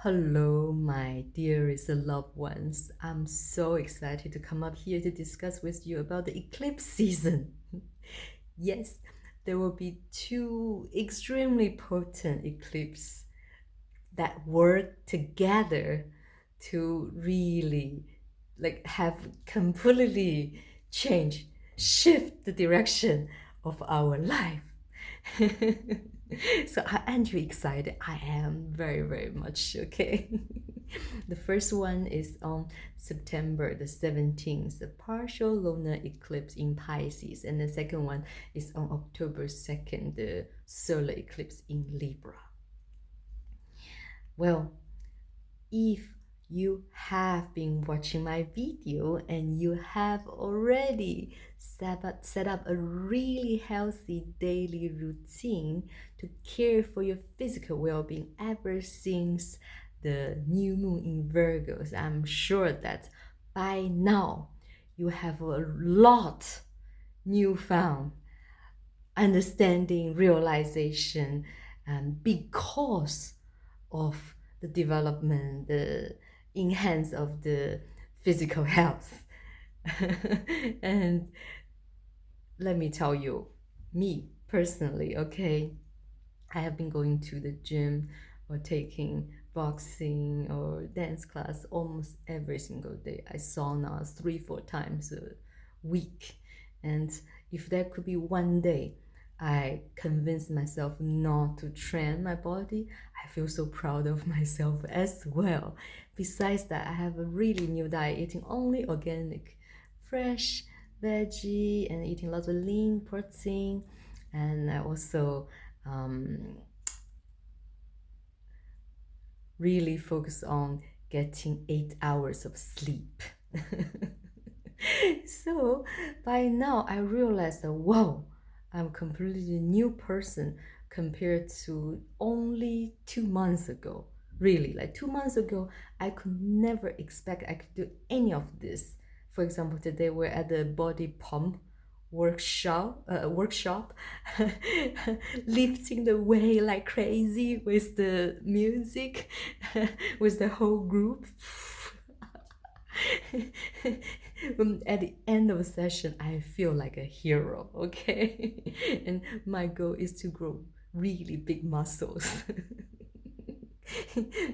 Hello, my dearest loved ones. I'm so excited to come up here to discuss with you about the eclipse season. Yes, there will be two extremely potent eclipses that work together to really have completely shift the direction of our life. So aren't you excited? I am very, very much okay. The first one is on September the 17th, the partial lunar eclipse in Pisces, and the second one is on October 2nd, the solar eclipse in Libra. Well, if you have been watching my video and you have already set up a really healthy daily routine to care for your physical well-being ever since the new moon in Virgos, I'm sure that by now you have a lot newfound understanding, realization, because of the development, the enhance of the physical health. And let me tell you, me personally, okay, I have been going to the gym or taking boxing or dance class almost every single day. I sauna 3-4 times a week. And if there could be one day I convinced myself not to train my body, I feel so proud of myself as well. Besides that, I have a really new diet, eating only organic, fresh veggie, and eating lots of lean protein. And I also really focus on getting 8 hours of sleep. So by now I realized that wow, I'm a completely new person compared to only 2 months ago. Really, like 2 months ago, I could never expect I could do any of this. For example, today we're at the body pump workshop lifting the weight like crazy with the music with the whole group. At the end of the session, I feel like a hero, okay? And my goal is to grow really big muscles.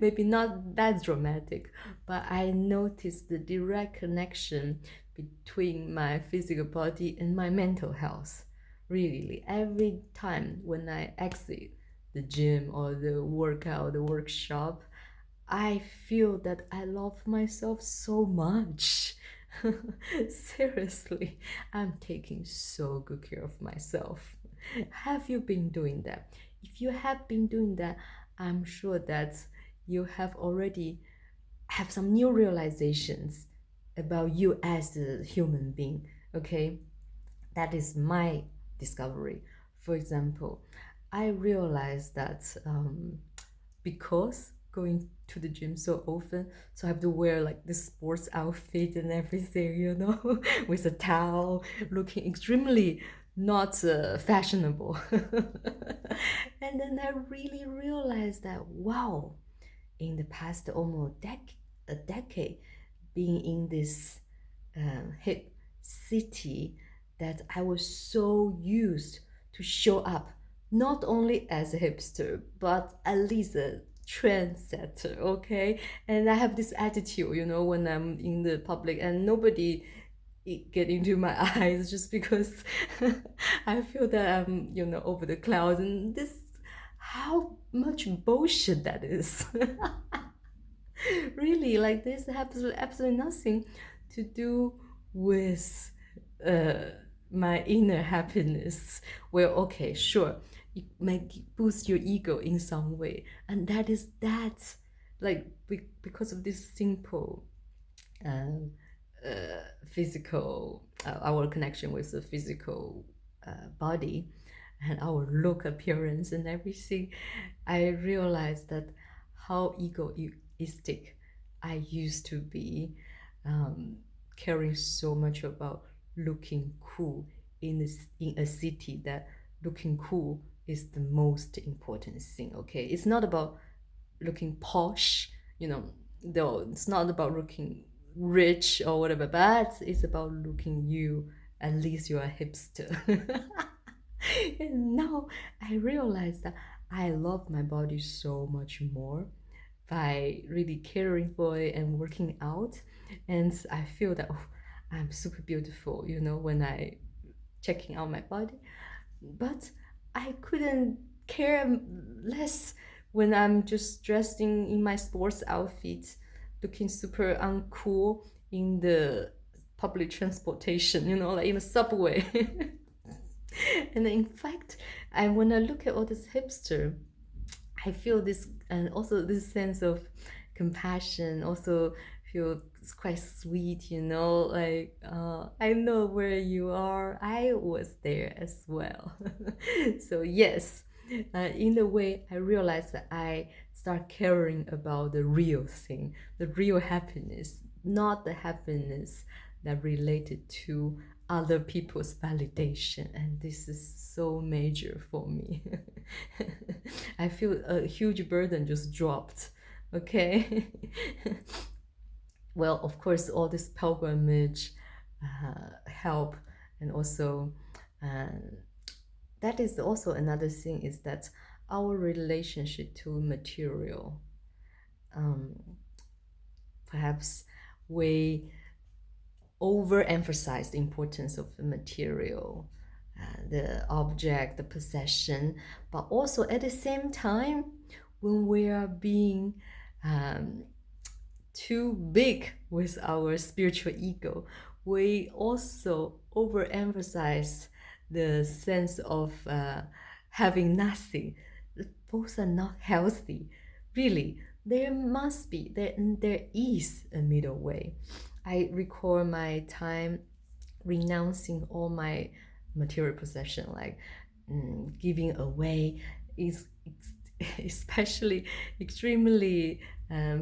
Maybe not that dramatic, but I noticed the direct connection between my physical body and my mental health. Really, every time when I exit the gym or the workout, the workshop, I feel that I love myself so much. Seriously, I'm taking so good care of myself. Have you been doing that? If you have been doing that, I'm sure that you have already have some new realizations about you as a human being. Okay, that is my discovery. For example, I realized that because going to the gym so often, so I have to wear like this sports outfit and everything, with a towel, looking extremely not fashionable. And then I really realized that wow, in the past almost a decade, being in this hip city, that I was so used to show up not only as a hipster but at least a trendsetter, okay? And I have this attitude, when I'm in the public and nobody get into my eyes just because I feel that I'm, over the clouds, and this how much bullshit that is. Really, like this absolutely nothing to do with uh, my inner happiness. Well, okay, sure, it may boost your ego in some way, and that is that, like because of this simple um, physical, our connection with the physical body and our look, appearance, and everything. I realized that how egoistic I used to be, um, caring so much about looking cool in a city that looking cool is the most important thing. Okay, it's not about looking posh, though it's not about looking rich or whatever, but it's about looking you. At least you're a hipster. And now I realize that I love my body so much more by really caring for it and working out. And I feel that I'm super beautiful, when I checking out my body. But I couldn't care less when I'm just dressed in my sports outfit, looking super uncool in the public transportation, like in the subway. And in fact, when I look at all this hipster, I feel this, and also this sense of compassion. Also feel it's quite sweet, like I know where you are. I was there as well. So yes, in a way, I realized that I start caring about the real thing, the real happiness, not the happiness that related to other people's validation. And this is so major for me. I feel a huge burden just dropped. Okay. Well, of course, all this pilgrimage help, and also that is also another thing, is that our relationship to material, perhaps we overemphasize the importance of the material, the object, the possession, but also at the same time, when we are being too big with our spiritual ego, we also overemphasize the sense of having nothing. Both are not healthy. Really, there is a middle way. I recall my time renouncing all my material possession, like giving away is especially extremely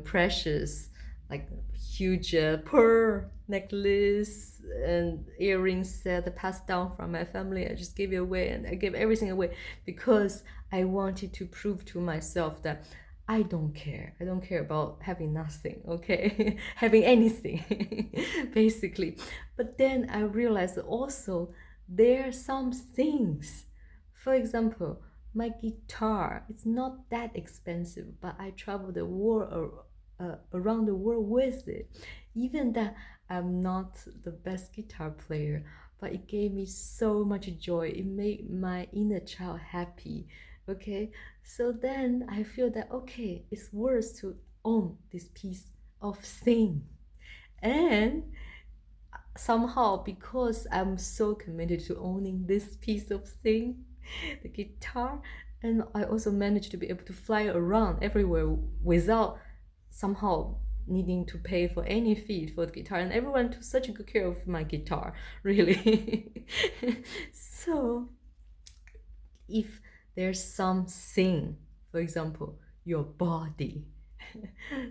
precious, like huge pearl necklace and earrings set passed down from my family. I just gave it away, and I gave everything away because I wanted to prove to myself that I don't care. I don't care about having nothing, okay? Having anything, basically. But then I realized also there are some things. For example, my guitar, it's not that expensive, but I travel the world around the world with it. Even that I'm not the best guitar player, but it gave me so much joy. It made my inner child happy. Okay, so then I feel that okay, it's worth to own this piece of thing. And somehow, because I'm so committed to owning this piece of thing, the guitar, and I also managed to be able to fly around everywhere without somehow needing to pay for any fee for the guitar, and everyone took such good care of my guitar, really. So if there's something, for example, your body,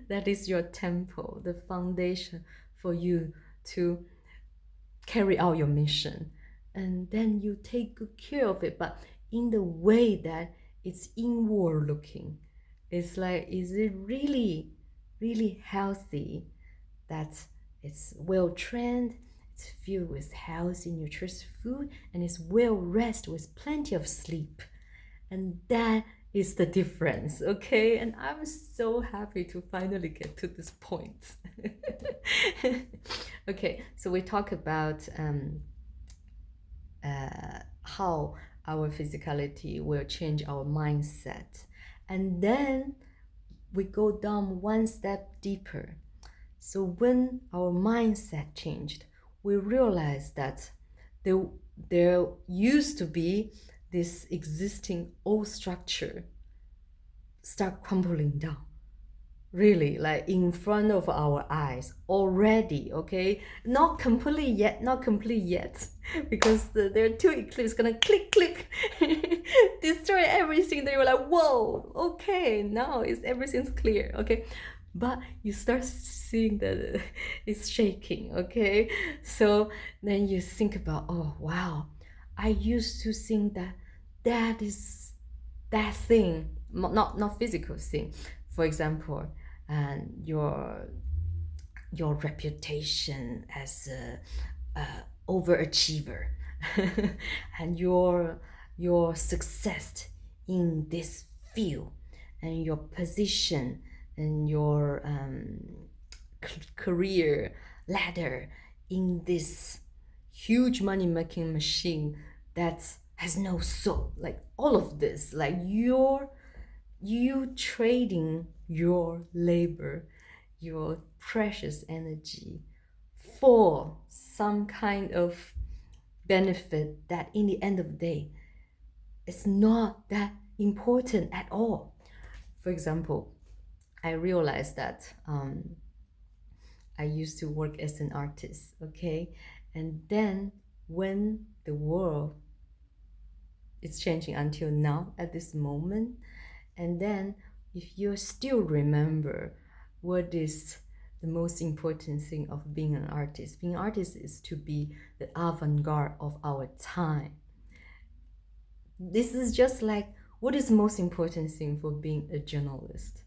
that is your temple, the foundation for you to carry out your mission, and then you take good care of it, but in the way that it's inward looking. It's like, is it really really healthy, that it's well trained, it's filled with healthy nutritious food, and it's well rested with plenty of sleep? And that is the difference, okay? And I'm so happy to finally get to this point. Okay, so we talk about how our physicality will change our mindset, and then we go down one step deeper. So when our mindset changed, we realized that there used to be this existing old structure start crumbling down, really, like in front of our eyes already. Okay, not complete yet, because there are two eclipses gonna click destroy everything. They were like, whoa, okay, now everything's clear. Okay, but you start seeing that it's shaking. Okay, so then you think about, oh wow, I used to think that is that thing, not physical thing. For example, and your reputation as a overachiever and your success in this field and your position and your career ladder in this huge money making machine that has no soul, like all of this, like you trading your labor, your precious energy for some kind of benefit that in the end of the day is not that important at all. For example, I realized that I used to work as an artist, okay? And then when the world is changing until now at this moment, and then if you still remember what is the most important thing of being an artist, being an artist is to be the avant-garde of our time. This is just like, what is the most important thing for being a journalist?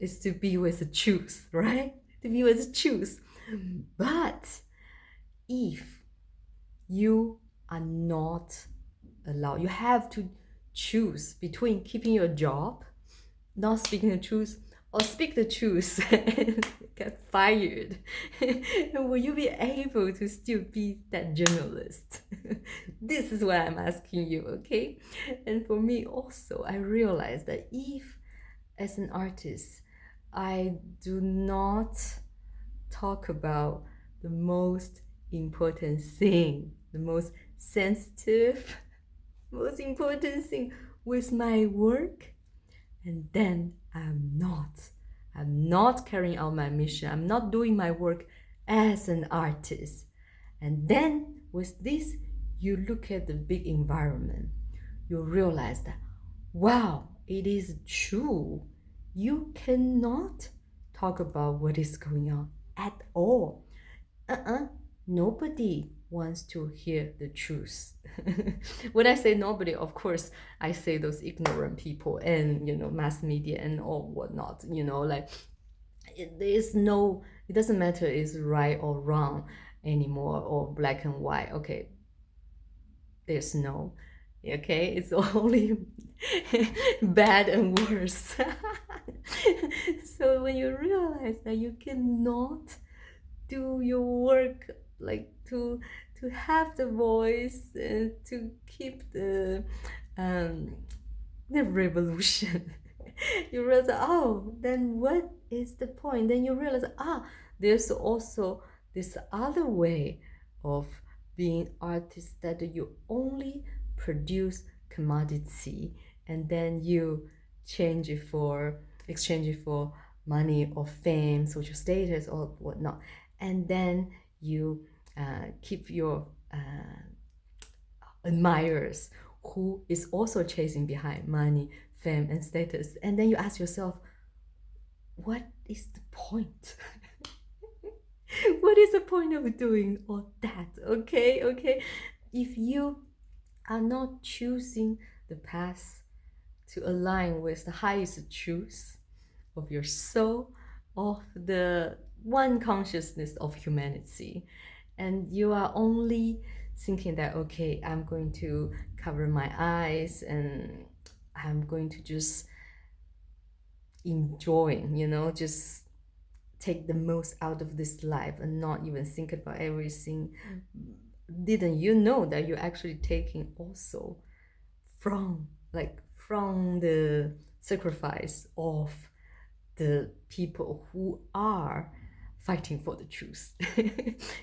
Is to be with the truth, right? To be with the truth. But if you are not allowed, you have to choose between keeping your job, not speaking the truth, or speak the truth and get fired. Will you be able to still be that journalist? This is what I'm asking you, okay? And for me also, I realized that if as an artist I do not talk about the most important thing, the most sensitive, most important thing with my work, and then I'm not carrying out my mission. I'm not doing my work as an artist. And then with this, you look at the big environment. You realize that, wow, it is true. You cannot talk about what is going on at all. Nobody wants to hear the truth. When I say nobody, of course, I say those ignorant people and, mass media and all whatnot, like it doesn't matter is right or wrong anymore or black and white. Okay, there's no, okay, it's only bad and worse. So when you realize that you cannot do your work, like to have the voice and to keep the revolution, you realize, oh, then what is the point? Then you realize, there's also this other way of being artist, that you only produce commodity and then you exchange it for money or fame, social status or whatnot, and then you keep your admirers who is also chasing behind money, fame, and status, and then you ask yourself, what is the point? What is the point of doing all that? Okay, if you are not choosing the path to align with the highest truth of your soul, of the one consciousness of humanity, and you are only thinking that, okay, I'm going to cover my eyes and I'm going to just enjoy, just take the most out of this life and not even think about everything. Didn't you know that you're actually taking also from the sacrifice of the people who are fighting for the truth?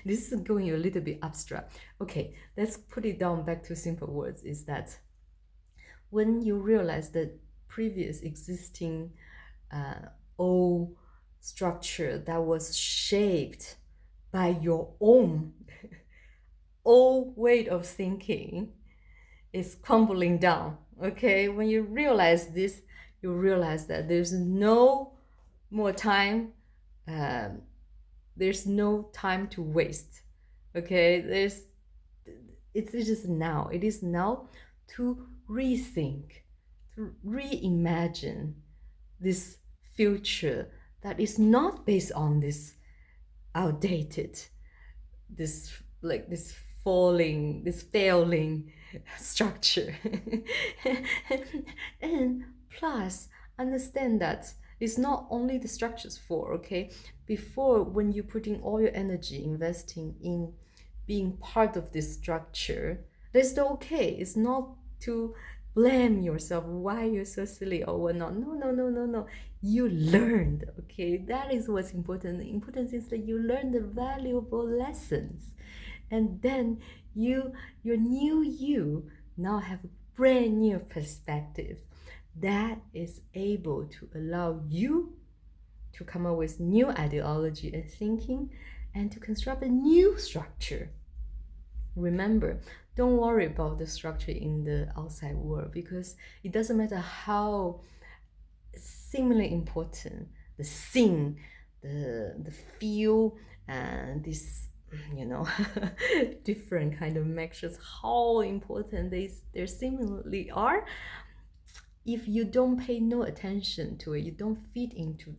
This is going a little bit abstract. Okay, let's put it down back to simple words, is that when you realize that previous existing old structure that was shaped by your own old way of thinking is crumbling down, okay? When you realize this, you realize that there's no more time, there's no time to waste, okay? It is now to rethink, to reimagine this future that is not based on this outdated, this like this failing structure. And plus understand that it's not only the structures for, okay, before, when you putting all your energy investing in being part of this structure, that's okay. It's not to blame yourself why you're so silly or whatnot. No, no, no, no, no. You learned, okay? That is what's important. The important is that you learn the valuable lessons, and then your new you now have a brand new perspective that is able to allow you to come up with new ideology and thinking and to construct a new structure. Remember, don't worry about the structure in the outside world, because it doesn't matter how seemingly important the thing, the feel, and this, you know, different kind of measures, how important they seemingly are. If you don't pay no attention to it, you don't fit into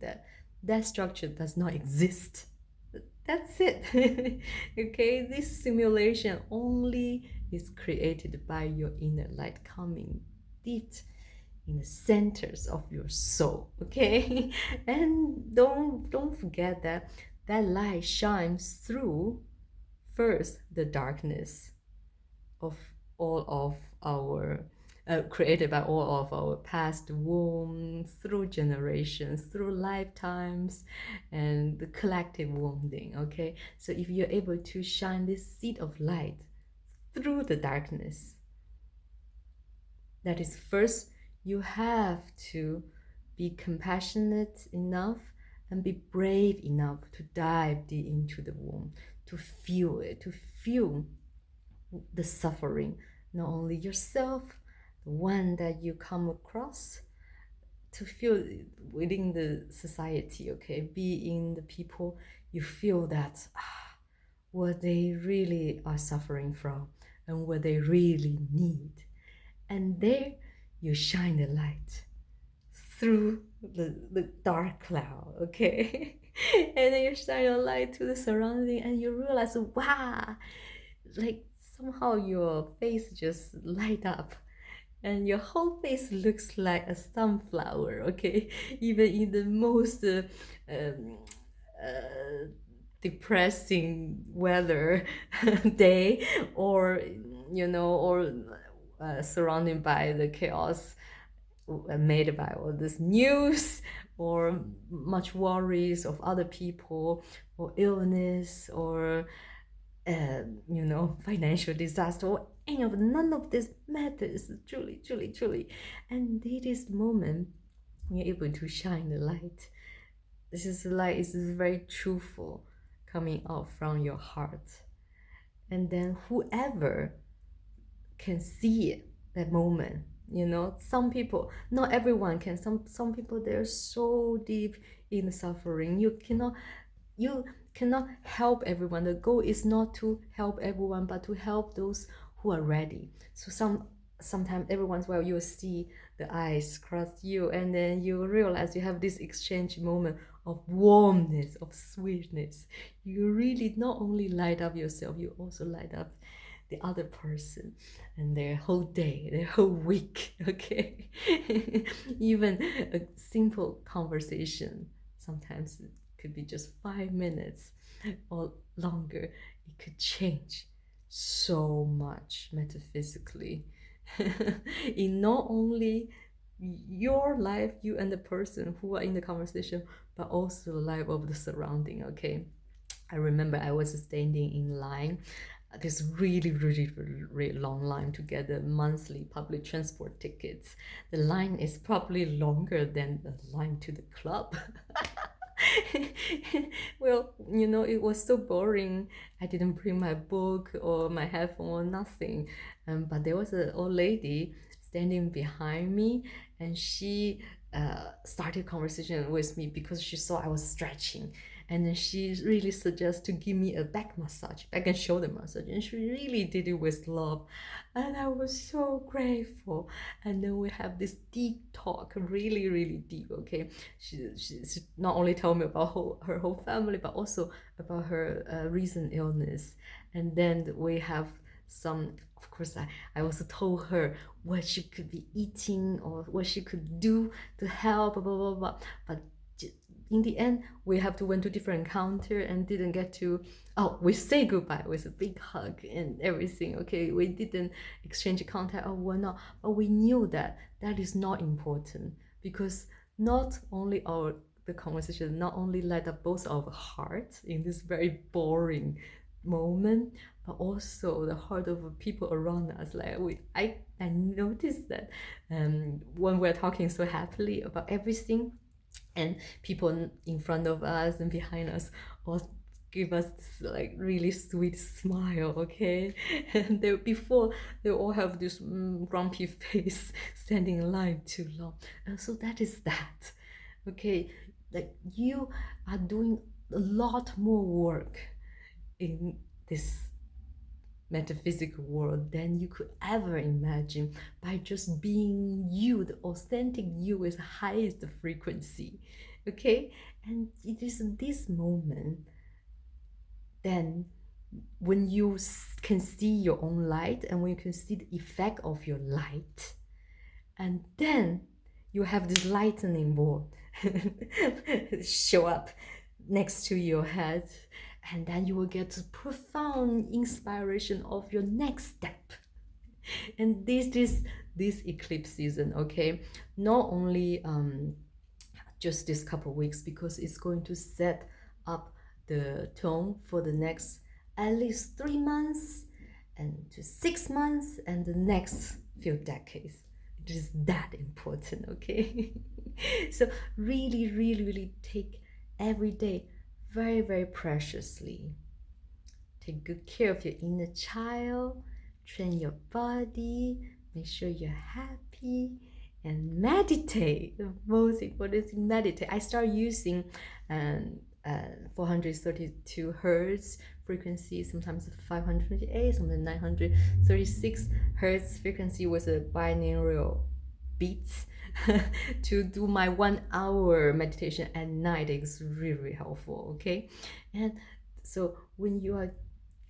that structure does not exist. That's it. Okay, this simulation only is created by your inner light coming deep in the centers of your soul. Okay. And don't forget that that light shines through first the darkness of all of our created by all of our past wounds, through generations, through lifetimes, and the collective wounding. Okay, so if you're able to shine this seed of light through the darkness, that is, first you have to be compassionate enough and be brave enough to dive deep into the womb, to feel it, to feel the suffering, not only yourself, the one that you come across, to feel within the society, okay, being the people, you feel that what they really are suffering from and what they really need. And there you shine the light through the dark cloud, okay? And then you shine your light to the surrounding and you realize, wow, like somehow your face just light up and your whole face looks like a sunflower, okay? Even in the most um, uh, depressing weather day, or you know, or surrounded by the chaos made by all this news, or much worries of other people, or illness, or you know, financial disaster, or any of, none of this matters, truly, truly, truly. And it is the moment you're able to shine the light. This is light is very truthful, coming out from your heart, and then whoever can see it, that moment, you know, some people, not everyone can, some people, they're so deep in the suffering, you cannot help everyone. The goal is not to help everyone, but to help those who are ready. So sometimes every once in a while you'll see the eyes cross you, and then you realize you have this exchange moment of warmness, of sweetness. You really not only light up yourself, you also light up the other person and their whole day, their whole week. Okay. Even a simple conversation, sometimes it could be just 5 minutes or longer, it could change so much metaphysically in not only your life, you and the person who are in the conversation, but also the life of the surrounding. Okay, I remember I was standing in line, this really, really, really, really long line to get the monthly public transport tickets. The line is probably longer than the line to the club. Well, you know, it was so boring. I didn't bring my book or my headphone or nothing. But there was an old lady standing behind me, and she started conversation with me because she saw I was stretching. And then she really suggests to give me a back massage, back and shoulder massage, and she really did it with love, and I was so grateful. And then we have this deep talk, really really deep. Okay, she not only told me about her whole family, but also about her recent illness. And then we have some, of course, I also told her what she could be eating or what she could do to help, blah blah blah blah. But in the end, we have to went to different encounter and didn't get to. Oh, we say goodbye with a big hug and everything. Okay, we didn't exchange contact. Oh, we're not. But we knew that that is not important, because not only the conversation not only light up both our hearts in this very boring moment, but also the heart of people around us. Like I noticed that when we're talking so happily about everything, and people in front of us and behind us all give us this like really sweet smile, okay? And before they all have this grumpy face, standing in line too long. And so that is that, okay? Like you are doing a lot more work in this metaphysical world than you could ever imagine, by just being you, the authentic you with the highest frequency. Okay, and it is this moment then when you can see your own light, and when you can see the effect of your light, and then you have this lightning bolt show up next to your head, and then you will get profound inspiration of your next step. And this eclipse season, okay, not only just this couple of weeks, because it's going to set up the tone for the next at least 3 months and to 6 months and the next few decades. It is that important, okay? So really really really take every day very very preciously. Take good care of your inner child, train your body, make sure you're happy, and meditate. The most important is meditate. I start using 432 hertz frequency, sometimes 528, sometimes 936 hertz frequency with a binaural beats to do my 1 hour meditation at night. Is really, really helpful, okay? And so when you are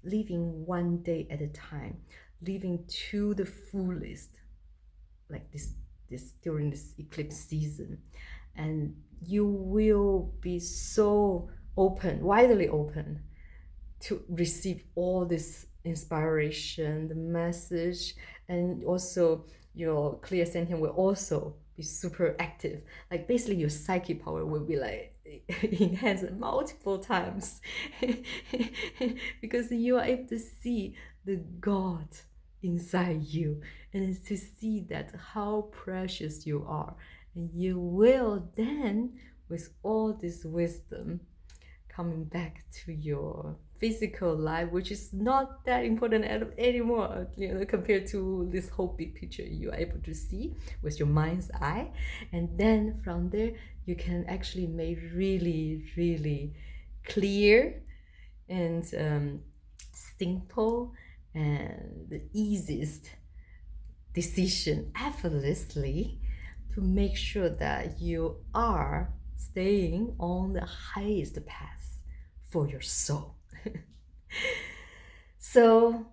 living one day at a time, living to the fullest, like this during this eclipse season, and you will be so open, widely open, to receive all this inspiration, the message, and also your clear sentient will also be super active. Like basically your psychic power will be like enhanced multiple times because you are able to see the God inside you, and to see that how precious you are. And you will then, with all this wisdom, coming back to your physical life, which is not that important anymore, compared to this whole big picture you are able to see with your mind's eye. And then from there, you can actually make really, really clear and simple and the easiest decision effortlessly, to make sure that you are staying on the highest path for your soul. So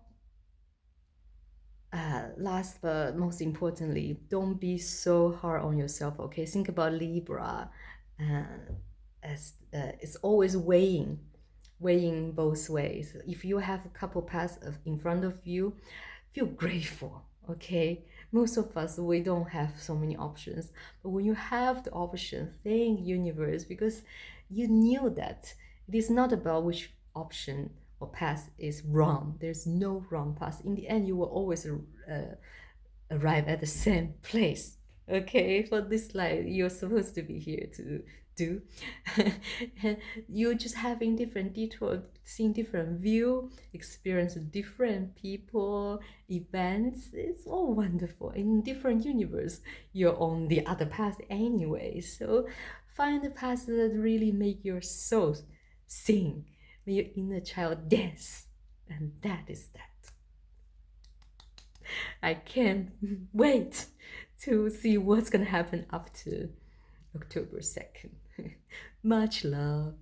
last but most importantly, don't be so hard on yourself, okay? Think about Libra as it's always weighing both ways. If you have a couple paths in front of you, feel grateful, okay? Most of us, we don't have so many options, but when you have the option, thank universe, because you knew that it is not about which option or path is wrong. There's no wrong path. In the end, you will always arrive at the same place, okay? For this life, you're supposed to be here to do. And you're just having different detour, seeing different view, experience different people, events. It's all wonderful. In different universe, you're on the other path anyway. So find the path that really make your soul sing, may your inner child dance. And that is that. I can't wait to see what's gonna happen up to October 2nd. Much love.